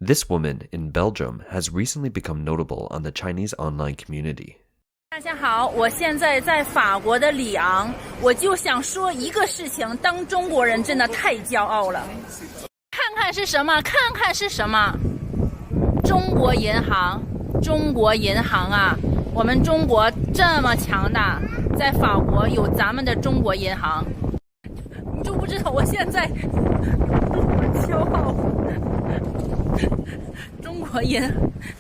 This woman in Belgium has recently become notable on the Chinese online community. 大家好，我现在在法国的里昂，我就想说一个事情，当中国人真的太骄傲了。看看是什么？看看是什么？中国银行，中国银行啊！我们中国这么强大，在法国有咱们的中国银行，你就不知道我现在多么骄傲。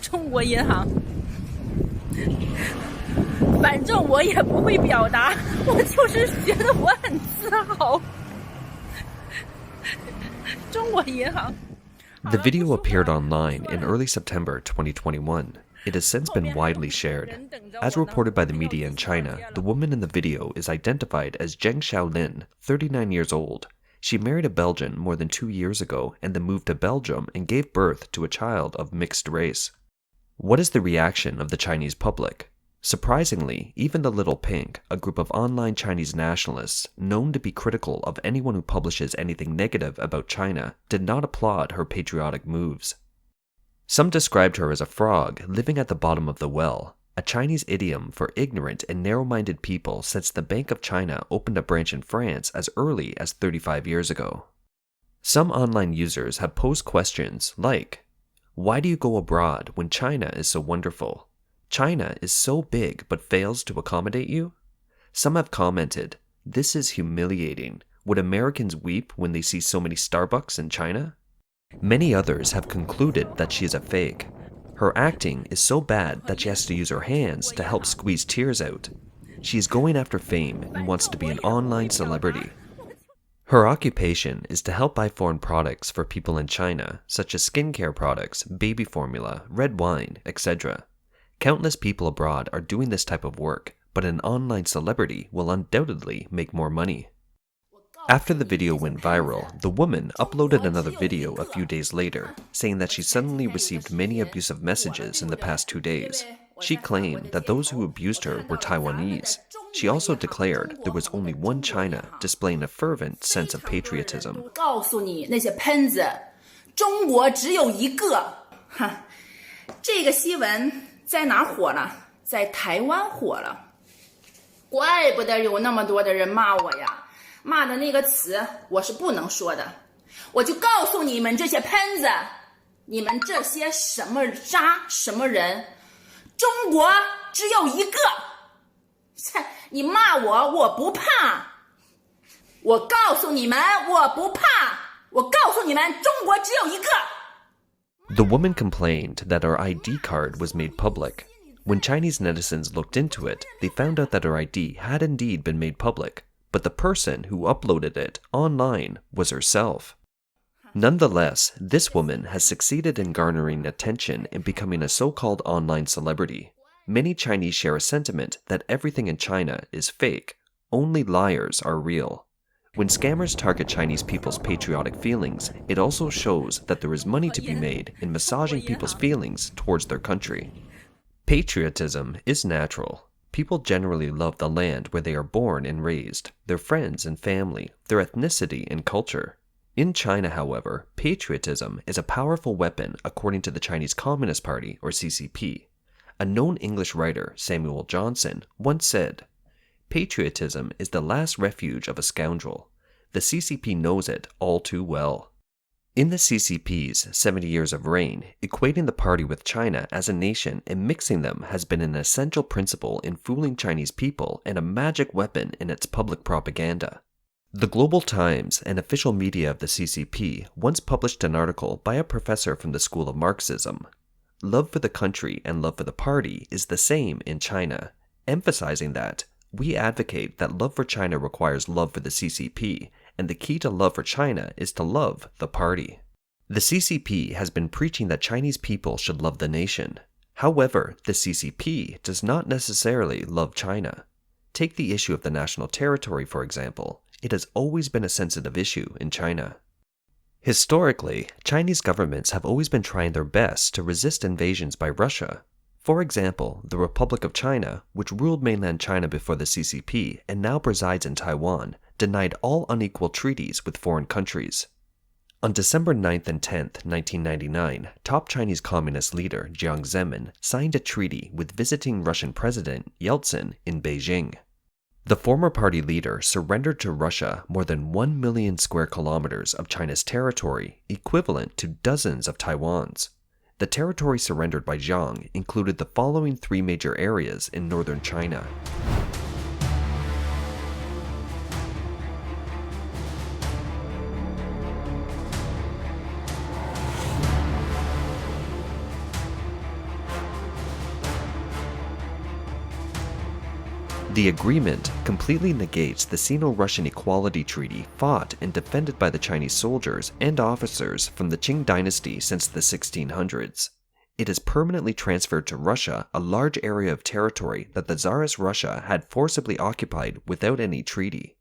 中国银行。反正我也不会表达，我就是觉得我很自豪。中国银行。The video appeared online in early September 2021. It has since been widely shared. As reported by the media in China, the woman in the video is identified as Zheng Xiaolin, 39 years old. She married a Belgian more than 2 years ago and then moved to Belgium and gave birth to a child of mixed race. What is the reaction of the Chinese public? Surprisingly, even the Little Pink, a group of online Chinese nationalists known to be critical of anyone who publishes anything negative about China, did not applaud her patriotic moves. Some described her as a frog living at the bottom of the well, a Chinese idiom for ignorant and narrow-minded people since the Bank of China opened a branch in France as early as 35 years ago. Some online users have posed questions like, "Why do you go abroad when China is so wonderful? China is so big but fails to accommodate you?" Some have commented, "This is humiliating. Would Americans weep when they see so many Starbucks in China?" Many others have concluded that she is a fake. Her acting is so bad that she has to use her hands to help squeeze tears out. She is going after fame and wants to be an online celebrity. Her occupation is to help buy foreign products for people in China, such as skincare products, baby formula, red wine, etc. Countless people abroad are doing this type of work, but an online celebrity will undoubtedly make more money. After the video went viral, the woman uploaded another video a few days later, saying that she suddenly received many abusive messages in the past 2 days. She claimed that those who abused her were Taiwanese. She also declared there was only one China, displaying a fervent sense of patriotism. 告诉你那些喷子，中国只有一个。这个新闻在哪儿火了？在台湾火了。怪不得有那么多的人骂我呀！骂的那个词我是不能说的。我就告诉你们这些喷子，你们这些什么渣什么人，中国只有一个。你骂我，我不怕。我告诉你们，我不怕。我告诉你们，中国只有一个。The woman complained that her ID card was made public. When Chinese netizens looked into it, they found out that her ID had indeed been made public, but the person who uploaded it online was herself. Nonetheless, this woman has succeeded in garnering attention and becoming a so-called online celebrity. Many Chinese share a sentiment that everything in China is fake, only liars are real. When scammers target Chinese people's patriotic feelings, it also shows that there is money to be made in massaging people's feelings towards their country. Patriotism is natural. People generally love the land where they are born and raised, their friends and family, their ethnicity and culture. In China, however, patriotism is a powerful weapon according to the Chinese Communist Party, or CCP. A known English writer, Samuel Johnson, once said, "Patriotism is the last refuge of a scoundrel. The CCP knows it all too well." In the CCP's 70 years of reign, equating the party with China as a nation and mixing them has been an essential principle in fooling Chinese people and a magic weapon in its public propaganda. The Global Times, an official media of the CCP, once published an article by a professor from the School of Marxism. Love for the country and love for the party is the same in China, emphasizing that we advocate that love for China requires love for the CCP, and the key to love for China is to love the party. The CCP has been preaching that Chinese people should love the nation. However, the CCP does not necessarily love China. Take the issue of the national territory, for example. It has always been a sensitive issue in China. Historically, Chinese governments have always been trying their best to resist invasions by Russia. For example, the Republic of China, which ruled mainland China before the CCP and now presides in Taiwan, denied all unequal treaties with foreign countries. On December 9th and 10th, 1999, top Chinese Communist leader Jiang Zemin signed a treaty with visiting Russian President Yeltsin in Beijing. The former party leader surrendered to Russia more than 1 million square kilometers of China's territory, equivalent to dozens of Taiwan's. The territory surrendered by Jiang included the following three major areas in northern China. The agreement completely negates the Sino-Russian Equality Treaty fought and defended by the Chinese soldiers and officers from the Qing dynasty since the 1600s. It has permanently transferred to Russia a large area of territory that the Tsarist Russia had forcibly occupied without any treaty.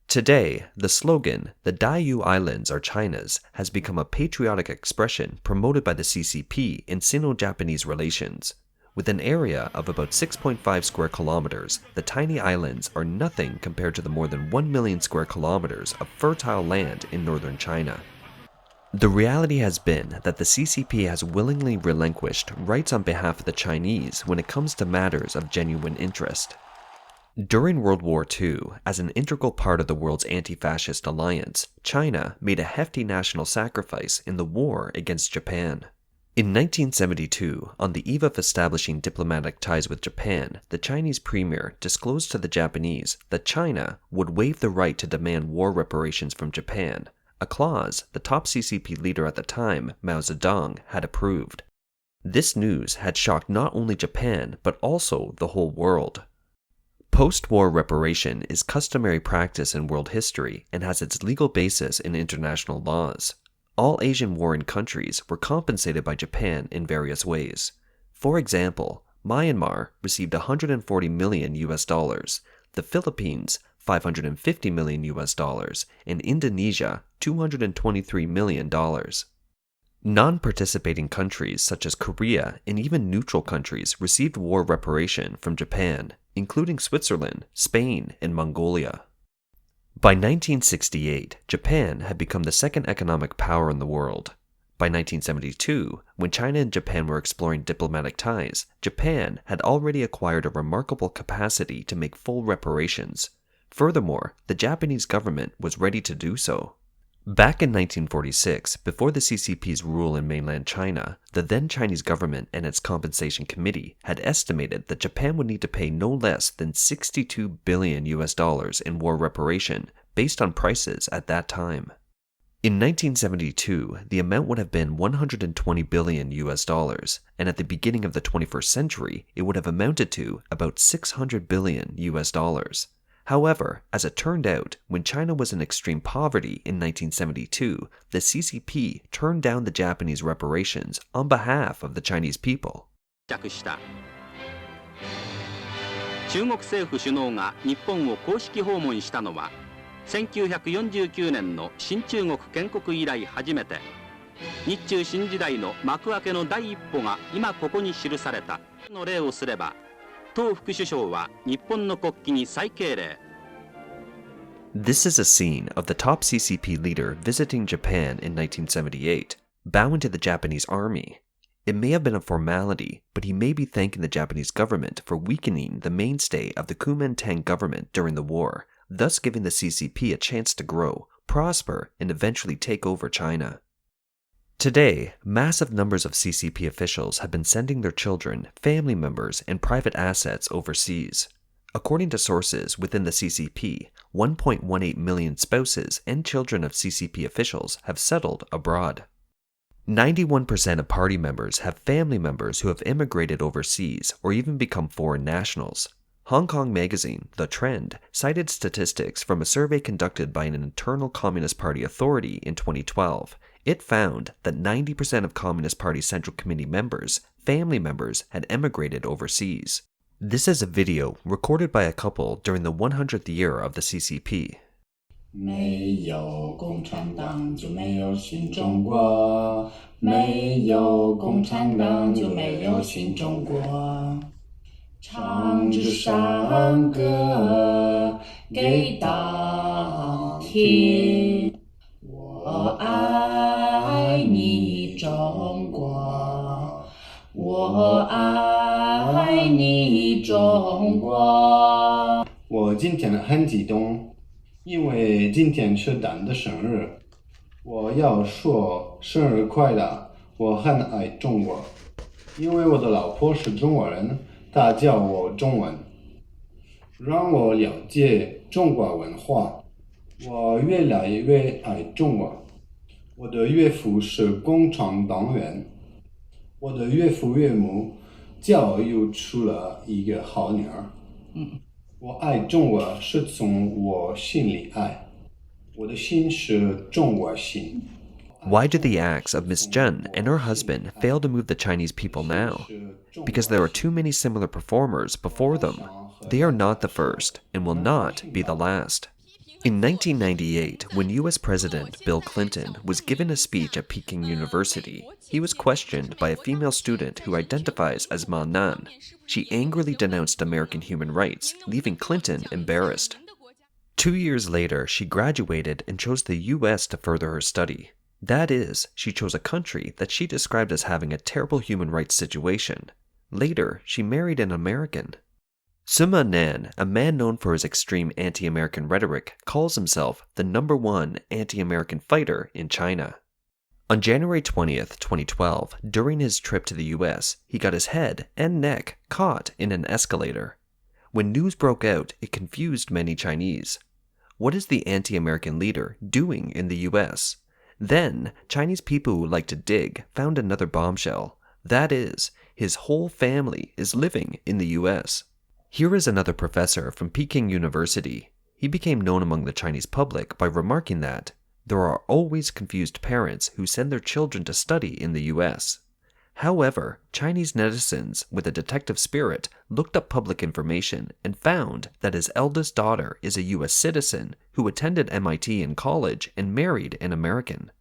Today, the slogan, "The Diaoyu Islands are China's," has become a patriotic expression promoted by the CCP in Sino-Japanese relations. With an area of about 6.5 square kilometers, the tiny islands are nothing compared to the more than 1 million square kilometers of fertile land in northern China. The reality has been that the CCP has willingly relinquished rights on behalf of the Chinese when it comes to matters of genuine interest. During World War II, as an integral part of the world's anti-fascist alliance, China made a hefty national sacrifice in the war against Japan. In 1972, on the eve of establishing diplomatic ties with Japan, the Chinese premier disclosed to the Japanese that China would waive the right to demand war reparations from Japan, a clause the top CCP leader at the time, Mao Zedong, had approved. This news had shocked not only Japan, but also the whole world. Post-war reparation is customary practice in world history and has its legal basis in international laws. All Asian warring countries were compensated by Japan in various ways. For example, Myanmar received $140 million, the Philippines $550 million, and Indonesia $223 million. Non-participating countries such as Korea and even neutral countries received war reparation from Japan, including Switzerland, Spain, and Mongolia. By 1968, Japan had become the second economic power in the world. By 1972, when China and Japan were exploring diplomatic ties, Japan had already acquired a remarkable capacity to make full reparations. Furthermore, the Japanese government was ready to do so. Back in 1946, before the CCP's rule in mainland China, the then Chinese government and its compensation committee had estimated that Japan would need to pay no less than $62 billion in war reparation based on prices at that time. In 1972, the amount would have been $120 billion, and at the beginning of the 21st century, it would have amounted to about $600 billion. However, as it turned out, when China was in extreme poverty in 1972, the CCP turned down the Japanese reparations on behalf of the Chinese people. 中国政府首脳が日本を公式訪問したのは1949年の新中国建国以来初めて、日中新時代の幕開けの第一歩が今ここに記されたの例をすれば、党副首相は日本の国旗に再敬礼。 This is a scene of the top CCP leader visiting Japan in 1978, bowing to the Japanese army. It may have been a formality, but he may be thanking the Japanese government for weakening the mainstay of the Kuomintang government during the war, thus giving the CCP a chance to grow, prosper, and eventually take over China. Today, massive numbers of CCP officials have been sending their children, family members, and private assets overseas. According to sources within the CCP, 1.18 million spouses and children of CCP officials have settled abroad. 91% of party members have family members who have immigrated overseas or even become foreign nationals. Hong Kong magazine, The Trend, cited statistics from a survey conducted by an internal Communist Party authority in 2012. It found that 90% of Communist Party Central Committee members, family members, had emigrated overseas. This is a video recorded by a couple during the 100th year of the CCP. 没有共产党就没有新中国，没有共产党就没有新中国。唱支山歌给党听，我爱你中国，我爱你中国。我今天很激动，因为今天是蛋的生日。我要说生日快乐，我很爱中国，因为我的老婆是中国人，她教我中文，让我了解中国文化。我越来越爱中国。我的岳父是共产党员，我的岳父岳母教育出了一个好女儿。我爱中国是从我心里爱，我的心是中国心。Why do the acts of Miss Zheng and her husband fail to move the Chinese people now? Because there are too many similar performers before them. They are not the first and will not be the last. In 1998, when U.S. President Bill Clinton was given a speech at Peking University, he was questioned by a female student who identifies as Ma Nan. She angrily denounced American human rights, leaving Clinton embarrassed. 2 years later, she graduated and chose the U.S. to further her study. That is, she chose a country that she described as having a terrible human rights situation. Later, she married an American. Sima Nan, a man known for his extreme anti-American rhetoric, calls himself the #1 anti-American fighter in China. On January 20th, 2012, during his trip to the US, he got his head and neck caught in an escalator. When news broke out, it confused many Chinese. What is the anti-American leader doing in the US? Then, Chinese people who like to dig found another bombshell. That is, his whole family is living in the US. Here is another professor from Peking University. He became known among the Chinese public by remarking that there are always confused parents who send their children to study in the US. However, Chinese netizens with a detective spirit looked up public information and found that his eldest daughter is a US citizen who attended MIT in college and married an American.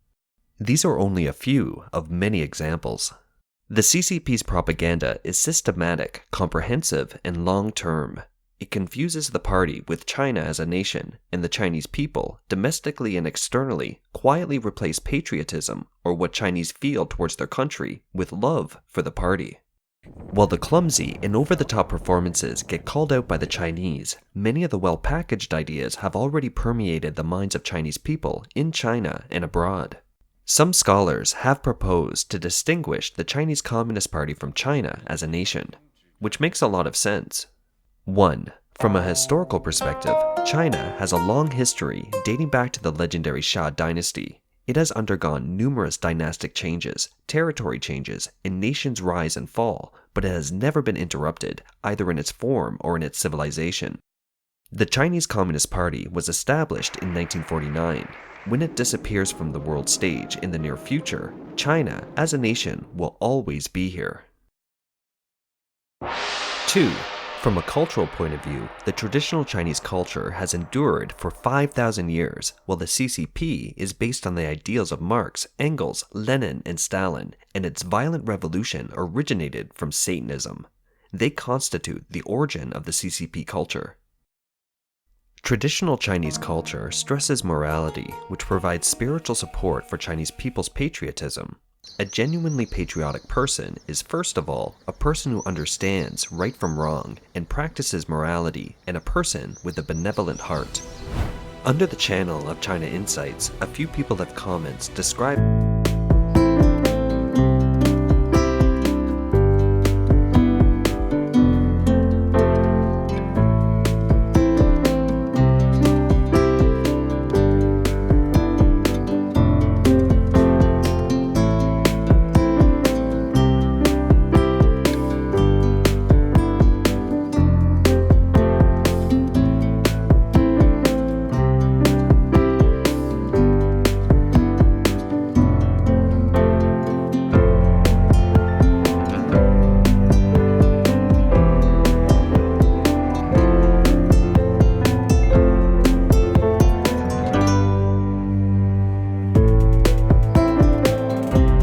These are only a few of many examples. The CCP's propaganda is systematic, comprehensive, and long-term. It confuses the party with China as a nation, and the Chinese people, domestically and externally, quietly replace patriotism, or what Chinese feel towards their country, with love for the party. While the clumsy and over-the-top performances get called out by the Chinese, many of the well-packaged ideas have already permeated the minds of Chinese people in China and abroad. Some scholars have proposed to distinguish the Chinese Communist Party from China as a nation, which makes a lot of sense. 1. From a historical perspective, China has a long history dating back to the legendary Xia dynasty. It has undergone numerous dynastic changes, territory changes, and nations rise and fall, but it has never been interrupted, either in its form or in its civilization. The Chinese Communist Party was established in 1949. When it disappears from the world stage in the near future, China, as a nation, will always be here. 2. From a cultural point of view, the traditional Chinese culture has endured for 5,000 years, while the CCP is based on the ideals of Marx, Engels, Lenin, and Stalin, and its violent revolution originated from Satanism. They constitute the origin of the CCP culture. Traditional Chinese culture stresses morality, which provides spiritual support for Chinese people's patriotism. A genuinely patriotic person is, first of all, a person who understands right from wrong and practices morality, and a person with a benevolent heart. Under the channel of China Insights, a few people have comments describing